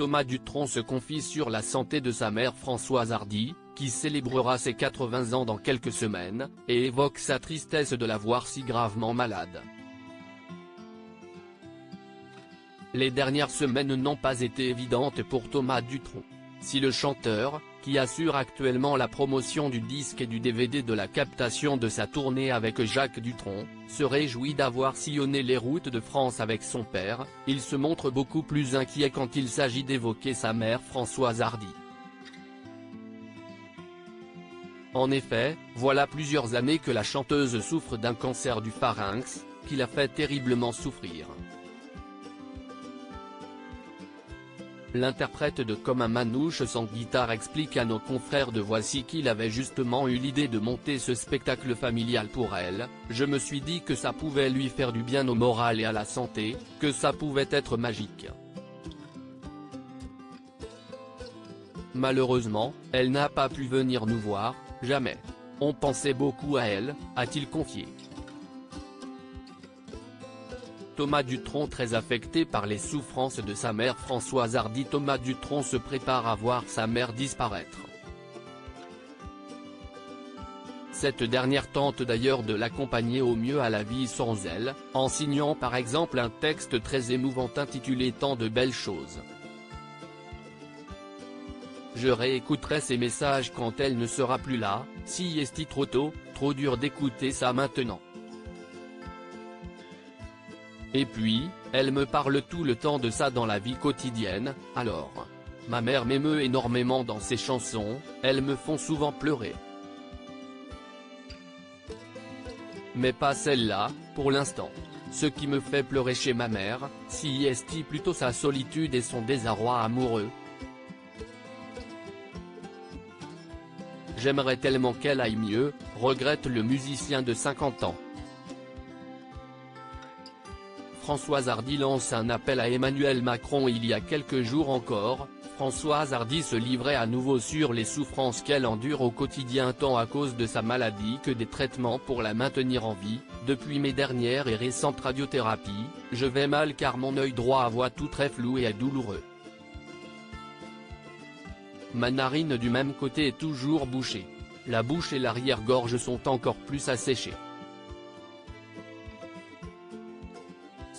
Thomas Dutronc se confie sur la santé de sa mère Françoise Hardy, qui célébrera ses 80 ans dans quelques semaines, et évoque sa tristesse de la voir si gravement malade. Les dernières semaines n'ont pas été évidentes pour Thomas Dutronc. Si le chanteur, qui assure actuellement la promotion du disque et du DVD de la captation de sa tournée avec Jacques Dutronc, se réjouit d'avoir sillonné les routes de France avec son père, il se montre beaucoup plus inquiet quand il s'agit d'évoquer sa mère Françoise Hardy. En effet, voilà plusieurs années que la chanteuse souffre d'un cancer du pharynx, qui la fait terriblement souffrir. L'interprète de Comme un manouche sans guitare explique à nos confrères de Voici qu'il avait justement eu l'idée de monter ce spectacle familial pour elle. Je me suis dit que ça pouvait lui faire du bien au moral et à la santé, que ça pouvait être magique. Malheureusement, elle n'a pas pu venir nous voir, jamais. On pensait beaucoup à elle, a-t-il confié. Thomas Dutronc très affecté par les souffrances de sa mère Françoise Hardy. Thomas Dutronc se prépare à voir sa mère disparaître. Cette dernière tente d'ailleurs de l'accompagner au mieux à la vie sans elle, en signant par exemple un texte très émouvant intitulé « Tant de belles choses ». Je réécouterai ces messages quand elle ne sera plus là, si est-il trop tôt, trop dur d'écouter ça maintenant. Et puis, elle me parle tout le temps de ça dans la vie quotidienne, alors. Ma mère m'émeut énormément dans ses chansons, elles me font souvent pleurer. Mais pas celle-là, pour l'instant. Ce qui me fait pleurer chez ma mère, si est plutôt sa solitude et son désarroi amoureux. J'aimerais tellement qu'elle aille mieux, regrette le musicien de 50 ans. Françoise Hardy lance un appel à Emmanuel Macron. Il y a quelques jours encore, Françoise Hardy se livrait à nouveau sur les souffrances qu'elle endure au quotidien tant à cause de sa maladie que des traitements pour la maintenir en vie. Depuis mes dernières et récentes radiothérapies, je vais mal car mon œil droit voit tout très flou et est douloureux. Ma narine du même côté est toujours bouchée. La bouche et l'arrière-gorge sont encore plus asséchées.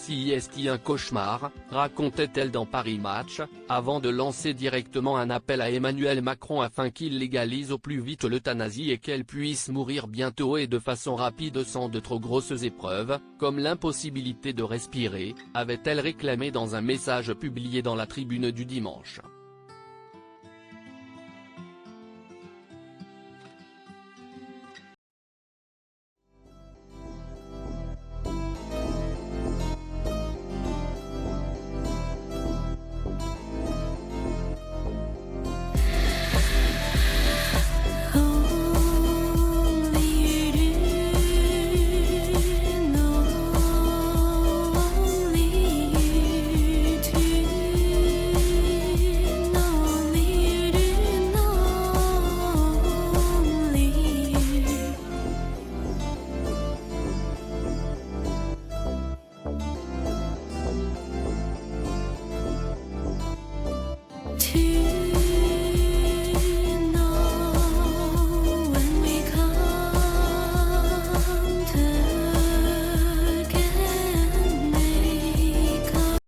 Si est un cauchemar, racontait-elle dans Paris Match, avant de lancer directement un appel à Emmanuel Macron afin qu'il légalise au plus vite l'euthanasie et qu'elle puisse mourir bientôt et de façon rapide sans de trop grosses épreuves, comme l'impossibilité de respirer, avait-elle réclamé dans un message publié dans la Tribune du dimanche.